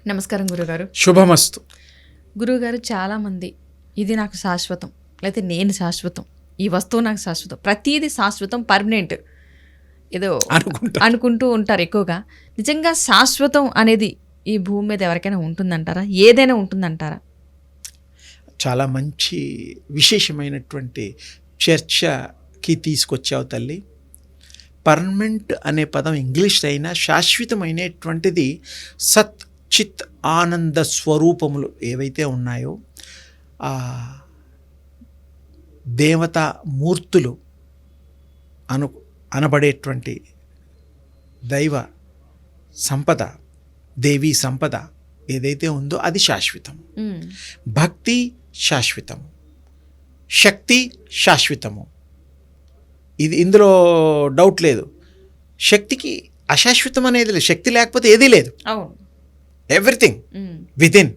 నమస్కారం గురుగారు. శుభమస్తు. గురుగారు, చాలామంది ఇది నాకు శాశ్వతం, లేకపోతే నేను శాశ్వతం, ఈ వస్తువు నాకు శాశ్వతం, ప్రతిదీ శాశ్వతం, పర్మనెంట్ ఏదో అనుకుంటూ ఉంటారు ఎక్కువగా. నిజంగా శాశ్వతం అనేది ఈ భూమి మీద ఎవరికైనా ఉంటుందంటారా? ఏదైనా ఉంటుందంటారా? చాలా మంచి విశేషమైనటువంటి చర్చకి తీసుకొచ్చావు తల్లి. పర్మనెంట్ అనే పదం ఇంగ్లీష్ అయినా శాశ్వతమైనటువంటిది సత్ చిత్ ఆనంద స్వరూపములు ఏవైతే ఉన్నాయో ఆ దేవతా మూర్తులు అనబడేటువంటి దైవ సంపద, దేవీ సంపద ఏదైతే ఉందో అది శాశ్వతం. భక్తి శాశ్వతము, శక్తి శాశ్వతము. ఇందులో డౌట్ లేదు. శక్తికి అశాశ్వతం అనేది లేదు. శక్తి లేకపోతే ఏదీ లేదు. Everything within.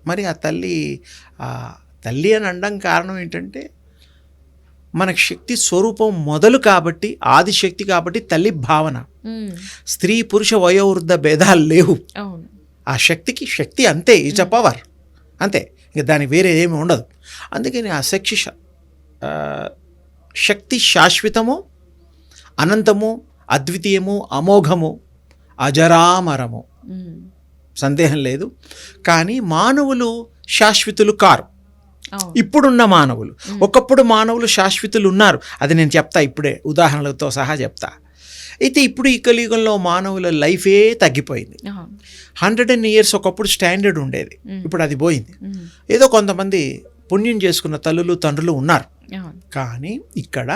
మరి ఆ తల్లి అని అనడం కారణం ఏంటంటే మనకు శక్తి స్వరూపం మొదలు కాబట్టి, ఆదిశక్తి కాబట్టి తల్లి భావన. స్త్రీ పురుష వయోవృద్ధ భేదాలు లేవు. ఆ శక్తికి శక్తి అంతే, ఈజ్ అ పవర్ అంతే, ఇంకా దానికి వేరే ఏమి ఉండదు. అందుకని ఆ శక్తి శాశ్వతము, అనంతము, అద్వితీయము, అమోఘము, అజరామరము, సందేహం లేదు. కానీ మానవులు శాశ్వతులు కారు. ఇప్పుడున్న మానవులు, ఒకప్పుడు మానవులు శాశ్వతులు ఉన్నారు. అది నేను చెప్తా, ఇప్పుడే ఉదాహరణలతో సహా చెప్తా. అయితే ఇప్పుడు ఈ కలియుగంలో మానవుల లైఫే తగ్గిపోయింది. 100 years ఒకప్పుడు స్టాండర్డ్ ఉండేది, ఇప్పుడు అది పోయింది. ఏదో కొంతమంది పుణ్యం చేసుకున్న తల్లులు తండ్రులు ఉన్నారు. కానీ ఇక్కడ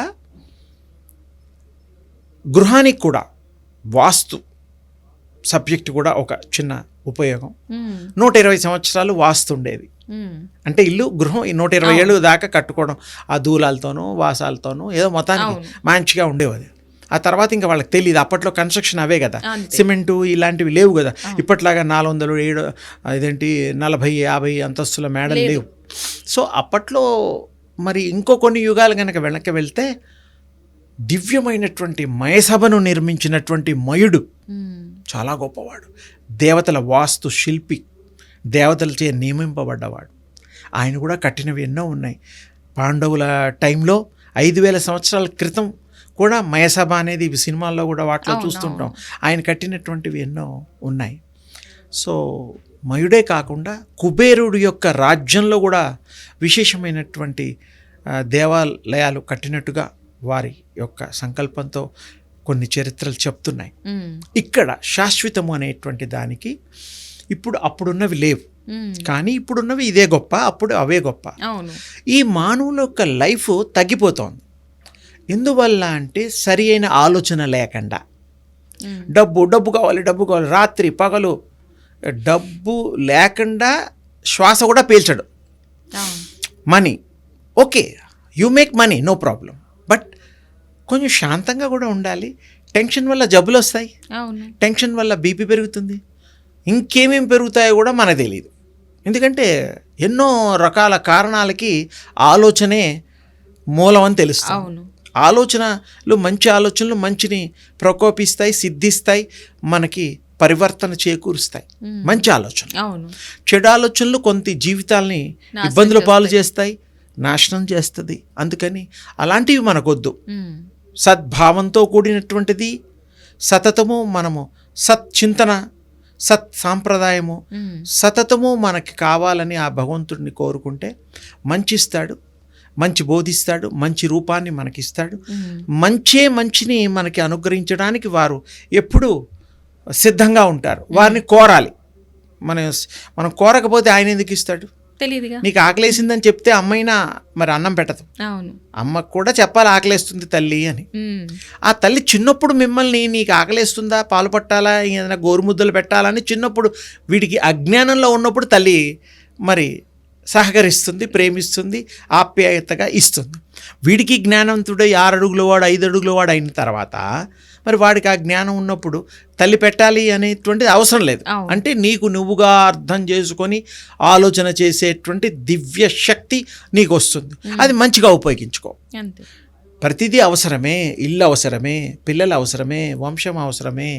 గృహానికి కూడా వాస్తు సబ్జెక్ట్ కూడా ఒక చిన్న ఉపయోగం. 120 సంవత్సరాలు వాస్తు ఉండేది. అంటే ఇల్లు, గృహం 120 ఏళ్ళు దాకా కట్టుకోవడం, ఆ దూలాలతోనూ వాసాలతోనూ ఏదో మొత్తానికి మంచిగా ఉండేది. ఆ తర్వాత ఇంకా వాళ్ళకి తెలియదు. అప్పట్లో కన్స్ట్రక్షన్ అవే కదా, సిమెంటు ఇలాంటివి లేవు కదా. ఇప్పట్లాగా 400, 40, 50 అంతస్తుల మేడలు లేవు. సో అప్పట్లో మరి ఇంకో కొన్ని యుగాలు కనుక వెనక్కి వెళ్తే దివ్యమైనటువంటి మయసభను నిర్మించినటువంటి మయుడు చాలా గొప్పవాడు. దేవతల వాస్తు శిల్పి, దేవతలచే నియమింపబడ్డవాడు. ఆయన కూడా కట్టినవి ఎన్నో ఉన్నాయి. పాండవుల టైంలో 5000 సంవత్సరాల క్రితం కూడా మయసభ అనేది సినిమాల్లో కూడా వాటిలో చూస్తుంటాం. ఆయన కట్టినటువంటివి ఎన్నో ఉన్నాయి. సో మయుడే కాకుండా కుబేరుడు యొక్క రాజ్యంలో కూడా విశేషమైనటువంటి దేవాలయాలు కట్టినట్టుగా వారి యొక్క సంకల్పంతో కొన్ని చరిత్రలు చెప్తున్నాయి. ఇక్కడ శాశ్వతము అనేటువంటి దానికి అప్పుడున్నవి లేవు, కానీ ఇప్పుడున్నవి ఇదే గొప్ప, అప్పుడు అవే గొప్ప. ఈ మానవుల యొక్క లైఫ్ తగ్గిపోతోంది. ఎందువల్ల అంటే సరి అయిన ఆలోచన లేకుండా, డబ్బు కావాలి, రాత్రి పగలు డబ్బు లేకుండా శ్వాస కూడా పీల్చడు. Money okay, you make money, no problem, but కొంచెం శాంతంగా కూడా ఉండాలి. టెన్షన్ వల్ల జబ్బులు వస్తాయి, టెన్షన్ వల్ల బీపీ పెరుగుతుంది, ఇంకేమేమి పెరుగుతాయో కూడా మనకు తెలియదు. ఎందుకంటే ఎన్నో రకాల కారణాలకి ఆలోచనే మూలం అని తెలుస్తుంది. మంచి ఆలోచనలు మంచిని ప్రకోపిస్తాయి, సిద్ధిస్తాయి, మనకి పరివర్తన చేకూరుస్తాయి. మంచి ఆలోచన, చెడు ఆలోచనలు కొంత జీవితాల్ని ఇబ్బందుల పాలు చేస్తాయి, నాశనం చేస్తుంది. అందుకని అలాంటివి మనకొద్దు. సద్భావంతో కూడినటువంటిది, సతతము మనము సత్చింతన, సత్ సాంప్రదాయము సతతము మనకి కావాలని ఆ భగవంతుడిని కోరుకుంటే మంచిస్తాడు, మంచి బోధిస్తాడు, మంచి రూపాన్ని మనకిస్తాడు. మంచిని మనకి అనుగ్రహించడానికి వారు ఎప్పుడూ సిద్ధంగా ఉంటారు. వారిని కోరాలి. మనం కోరకపోతే ఆయన ఎందుకు ఇస్తాడు? తెలియదుగా. నీకు ఆకలేసిందని చెప్తే అమ్మైనా మరి అన్నం పెట్టదు. అమ్మకు కూడా చెప్పాలి ఆకలేస్తుంది తల్లి అని. ఆ తల్లి చిన్నప్పుడు మిమ్మల్ని నీకు ఆకలేస్తుందా, పాలు పట్టాలా, ఏదైనా గోరుముద్దలు పెట్టాలని చిన్నప్పుడు వీడికి అజ్ఞానంలో ఉన్నప్పుడు తల్లి మరి సహకరిస్తుంది, ప్రేమిస్తుంది, ఆప్యాయతగా ఇస్తుంది. వీడికి జ్ఞానవంతుడై 6 అడుగుల వాడు 5 అడుగుల వాడు అయిన తర్వాత మరి వాడికి ఆ జ్ఞానం ఉన్నప్పుడు తల్లి పెట్టాలి అనేటువంటిది అవసరం లేదు. అంటే నీకు నువ్వుగా అర్థం చేసుకొని ఆలోచన చేసేటువంటి దివ్య శక్తి నీకు వస్తుంది. అది మంచిగా ఉపయోగించుకో. ప్రతిదీ అవసరమే. ఇల్లు అవసరమే, పిల్లలు అవసరమే, వంశం అవసరమే,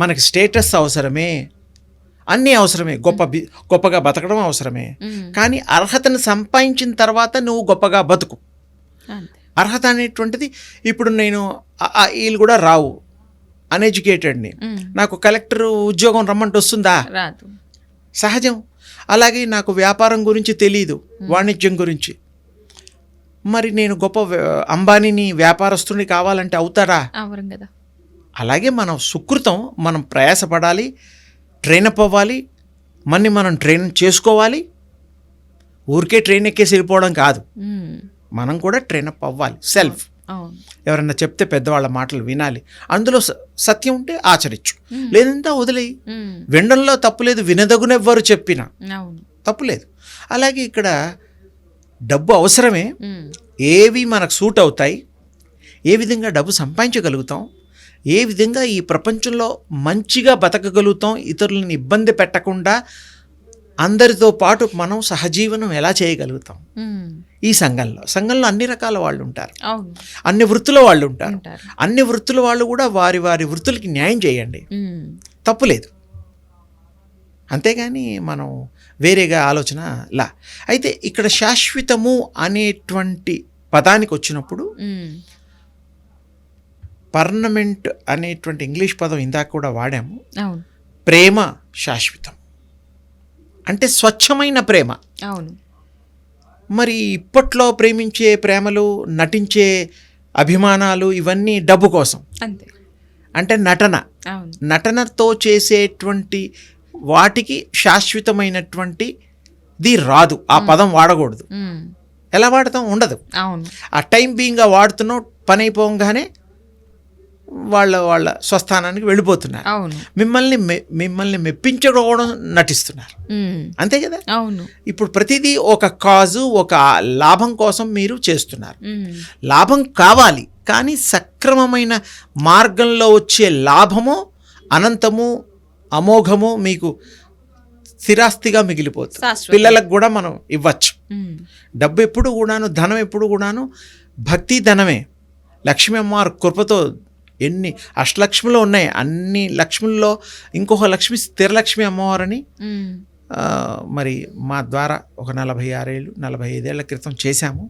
మనకి స్టేటస్ అవసరమే, అన్నీ అవసరమే, గొప్పగా బతకడం అవసరమే. కానీ అర్హతను సంపాదించిన తర్వాత నువ్వు గొప్పగా బతుకు. అర్హత అనేటువంటిది ఇప్పుడు నేను వీళ్ళు కూడా రావు, అన్ఎడ్యుకేటెడ్ని, నాకు కలెక్టర్ ఉద్యోగం రమ్మంటే వస్తుందా? రాదు, సహజం. అలాగే నాకు వ్యాపారం గురించి తెలియదు, వాణిజ్యం గురించి, మరి నేను గొప్ప అంబానీని వ్యాపారస్తుని కావాలంటే అవుతారా? అవరం కదా. అలాగే మనం సుకృతం, మనం ప్రయాసపడాలి, ట్రైనప్ అవ్వాలి, మనం ట్రైన్ చేసుకోవాలి. ఊరికే ట్రైన్ ఎక్కేసి వెళ్ళిపోవడం కాదు, మనం కూడా ట్రైనప్ అవ్వాలి. సెల్ఫ్ ఎవరన్నా చెప్తే పెద్దవాళ్ళ మాటలు వినాలి, అందులో సత్యం ఉంటే ఆచరించు, లేదంటే వదిలేయి. వినడంలో తప్పులేదు, వినదగునెవ్వరు చెప్పినా తప్పులేదు. అలాగే ఇక్కడ డబ్బు అవసరమే, ఏవి మనకు సూట్ అవుతాయి, ఏ విధంగా డబ్బు సంపాదించగలుగుతాం, ఏ విధంగా ఈ ప్రపంచంలో మంచిగా బతకగలుగుతాం, ఇతరులను ఇబ్బంది పెట్టకుండా అందరితో పాటు మనం సహజీవనం ఎలా చేయగలుగుతాం. ఈ సంఘంలో అన్ని రకాల వాళ్ళు ఉంటారు, అన్ని వృత్తుల వాళ్ళు ఉంటారు. అన్ని వృత్తుల వాళ్ళు కూడా వారి వారి వృత్తులకి న్యాయం చేయండి, తప్పులేదు. అంతేగాని మనం వేరేగా ఆలోచన లా. అయితే ఇక్కడ శాశ్వతము అనేటువంటి పదానికి వచ్చినప్పుడు పర్మనెంట్ అనేటువంటి ఇంగ్లీష్ పదం ఇందాక కూడా వాడాము. ప్రేమ శాశ్వతం అంటే స్వచ్ఛమైన ప్రేమ. అవును. మరి ఇప్పట్లో ప్రేమించే ప్రేమలు, నటించే అభిమానాలు, ఇవన్నీ డబ్బు కోసం, అంతే. అంటే నటనతో చేసేటువంటి వాటికి శాశ్వతమైనటువంటిది రాదు. ఆ పదం వాడకూడదు. ఎలా వాడతాం? ఉండదు. ఆ టైం బీయింగ్గా వాడుతున్నావు, పని అయిపోగానే వాళ్ళ స్వస్థానానికి వెళ్ళిపోతున్నారు. మిమ్మల్ని మెప్పించుకోవడం నటిస్తున్నారు, అంతే కదా. ఇప్పుడు ప్రతిదీ ఒక కాజు, ఒక లాభం కోసం మీరు చేస్తున్నారు. లాభం కావాలి, కానీ సక్రమమైన మార్గంలో వచ్చే లాభము అనంతము, అమోఘము, మీకు స్థిరాస్తిగా మిగిలిపోతుంది. పిల్లలకు కూడా మనం ఇవ్వచ్చు. డబ్బు ఎప్పుడు కూడాను, ధనం ఎప్పుడు కూడాను భక్తి ధనమే. లక్ష్మీ అమ్మవారి కృపతో ఎన్ని అష్టలక్ష్మిలో ఉన్నాయి, అన్ని లక్ష్ముల్లో ఇంకొక లక్ష్మి స్థిరలక్ష్మి అమ్మవారని మరి మా ద్వారా ఒక 45 ఏళ్ల క్రితం చేశాము.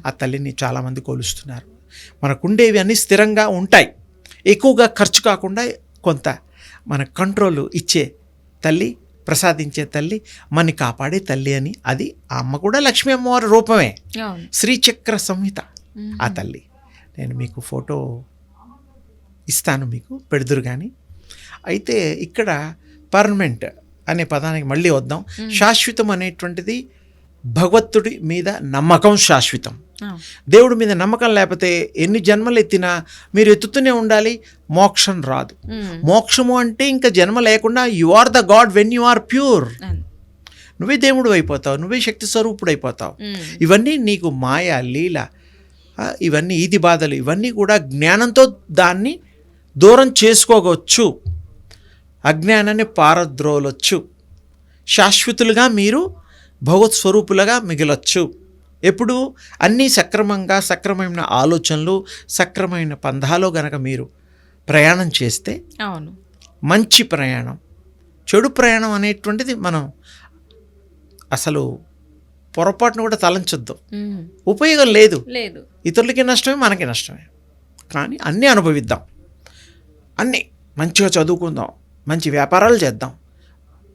ఆ తల్లిని చాలామంది కొలుస్తున్నారు. మనకుండేవి అన్నీ స్థిరంగా ఉంటాయి, ఎక్కువగా ఖర్చు కాకుండా కొంత మన కంట్రోల్ ఇచ్చే తల్లి, ప్రసాదించే తల్లి, మనని కాపాడే తల్లి అని. అది ఆ అమ్మ కూడా లక్ష్మీ అమ్మవారి రూపమే, శ్రీచక్ర సంహిత ఆ తల్లి. నేను మీకు ఫోటో ఇస్తాను, మీకు పెడుదురు. కానీ అయితే ఇక్కడ పర్మనెంట్ అనే పదానికి మళ్ళీ వద్దాం. శాశ్వతం అనేటువంటిది భగవంతుడి మీద నమ్మకం శాశ్వతం. దేవుడి మీద నమ్మకం లేకపోతే ఎన్ని జన్మలు ఎత్తినా మీరు ఎత్తుతూనే ఉండాలి, మోక్షం రాదు. మోక్షము అంటే ఇంకా జన్మ లేకుండా you are the god when you are pure. నువ్వే దేవుడు అయిపోతావు, నువ్వే శక్తి స్వరూపుడు అయిపోతావు. ఇవన్నీ నీకు మాయ, లీల, ఇవన్నీ ఈతి బాధలు, ఇవన్నీ కూడా జ్ఞానంతో దాన్ని దూరం చేసుకోవచ్చు, అజ్ఞానాన్ని పారద్రోలొచ్చు. శాశ్వతులుగా మీరు భగవత్ స్వరూపులుగా మిగలొచ్చు. ఎప్పుడు అన్నీ సక్రమైన ఆలోచనలు, సక్రమైన పంధాలో గనక మీరు ప్రయాణం చేస్తే మంచి ప్రయాణం. చెడు ప్రయాణం అనేటువంటిది మనం అసలు పొరపాటును కూడా తలంచొద్దు, ఉపయోగం లేదు. ఇతరులకి నష్టమే, మనకి నష్టమే. కానీ అన్నీ అనుభవిద్దాం, అన్నీ మంచిగా చదువుకుందాం, మంచి వ్యాపారాలు చేద్దాం,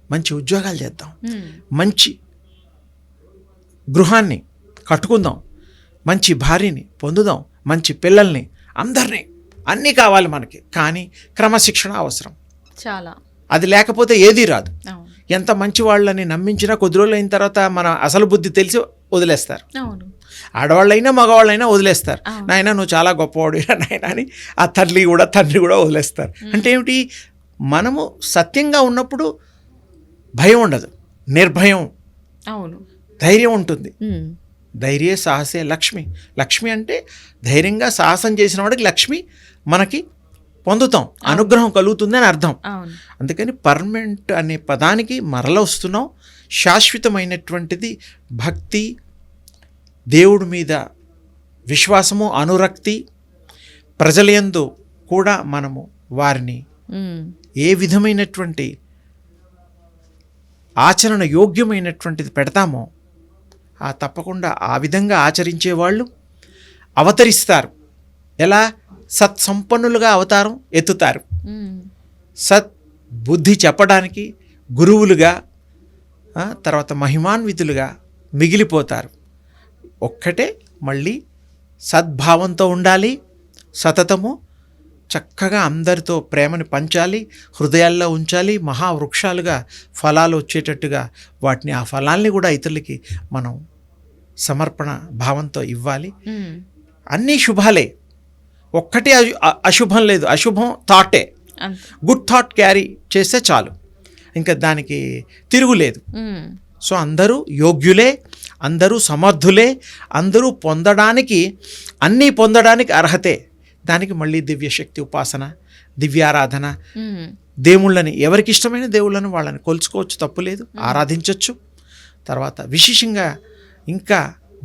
మంచి ఉద్యోగాలు చేద్దాం, మంచి గృహాన్ని కట్టుకుందాం, మంచి భార్యని పొందుదాం, మంచి పిల్లల్ని, అందరినీ. అన్నీ కావాలి మనకి, కానీ క్రమశిక్షణ అవసరం చాలా. అది లేకపోతే ఏదీ రాదు. ఎంత మంచి వాళ్ళని నమ్మించినా కొద్ది రోజులు అయిన తర్వాత మన అసలు బుద్ధి తెలిసి వదిలేస్తారు. ఆడవాళ్ళైనా మగవాళ్ళైనా వదిలేస్తారు. నాయన నువ్వు చాలా గొప్పవాడు నాయన అని ఆ తండ్రి కూడా వదిలేస్తారు. అంటే ఏమిటి? మనము సత్యంగా ఉన్నప్పుడు భయం ఉండదు, నిర్భయం, ధైర్యం ఉంటుంది. ధైర్య సాహసే లక్ష్మి. లక్ష్మి అంటే ధైర్యంగా సాహసం చేసిన వాడికి లక్ష్మి మనకి పొందుతాం, అనుగ్రహం కలుగుతుందని అర్థం. అందుకని పర్మనెంట్ అనే పదానికి మరల వస్తున్నాం. శాశ్వతమైనటువంటిది భక్తి, దేవుడి మీద విశ్వాసము, అనురక్తి, ప్రజలయందు కూడా మనము వారిని ఏ విధమైనటువంటి ఆచరణ యోగ్యమైనటువంటిది పెడతామో తప్పకుండా ఆ విధంగా ఆచరించే వాళ్ళు అవతరిస్తారు. ఎలా? సత్సంపన్నులుగా అవతారం ఎత్తుతారు. సత్ బుద్ధి చెప్పడానికి గురువులుగా, తర్వాత మహిమాన్వితులుగా మిగిలిపోతారు. ఒక్కటే మళ్ళీ సద్భావంతో ఉండాలి, సతతము చక్కగా అందరితో ప్రేమని పంచాలి, హృదయాల్లో ఉంచాలి, మహావృక్షాలుగా ఫలాలు వచ్చేటట్టుగా వాటిని, ఆ ఫలాల్ని కూడా ఇతరులకి మనం సమర్పణ భావంతో ఇవ్వాలి. అన్నీ శుభాలే, ఒక్కటే అశుభం లేదు. అశుభం థాటే. గుడ్ థాట్ క్యారీ చేస్తే చాలు, ఇంకా దానికి తిరుగులేదు. సో అందరూ యోగ్యులే, అందరూ సమర్థులే, అందరూ అన్నీ పొందడానికి అర్హతే. దానికి మళ్ళీ దివ్యశక్తి ఉపాసన, దివ్యారాధన, దేవుళ్ళని, ఎవరికి ఇష్టమైన దేవుళ్ళని వాళ్ళని కొలుచుకోవచ్చు, తప్పులేదు, ఆరాధించవచ్చు. తర్వాత విశేషంగా ఇంకా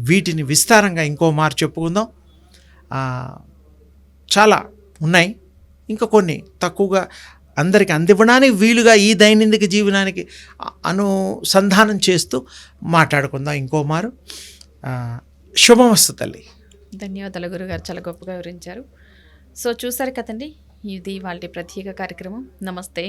వీటిని విస్తారంగా ఇంకో మారు చెప్పుకుందాం. చాలా ఉన్నాయి, ఇంకా కొన్ని తక్కువగా అందరికి అందివ్వడానికి వీలుగా ఈ దైనందిక జీవనానికి అనుసంధానం చేస్తూ మాట్లాడుకుందాం ఇంకో మారు. శుభమస్తు తల్లి. ధన్యవాదాలు గురుగారు, చాలా గొప్పగా వివరించారు. సో చూసారు కదండి, ఇది వాళ్ళ ప్రత్యేక కార్యక్రమం. నమస్తే.